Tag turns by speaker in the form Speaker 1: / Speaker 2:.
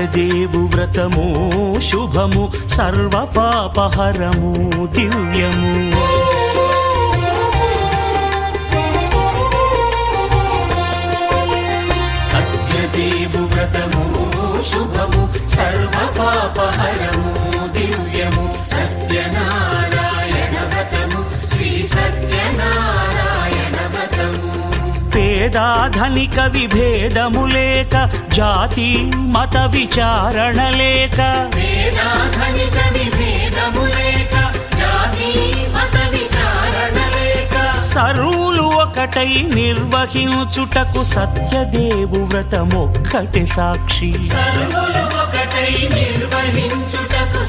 Speaker 1: సత్యదేవు వ్రతము శుభము సర్వ పాపహరము దివ్యము.
Speaker 2: సత్యదేవు వ్రతము శుభము సర్వ పాపహరము దివ్యము. సత్యనారాయణ వ్రతము శ్రీ సత్యనారాయణ వ్రతము.
Speaker 1: పేదాధనిక విభేదము లేక జాతి మత విచారణ లేక
Speaker 2: పేదాధనిక విభేదము లేక జాతి మత విచారణ లేక
Speaker 1: సర్వులు ఒకటై నిర్వహించుటకు సత్యదేవు వ్రతమొక్కటి సాక్షి.
Speaker 2: సర్వులు ఒకటై నిర్వహించుటకు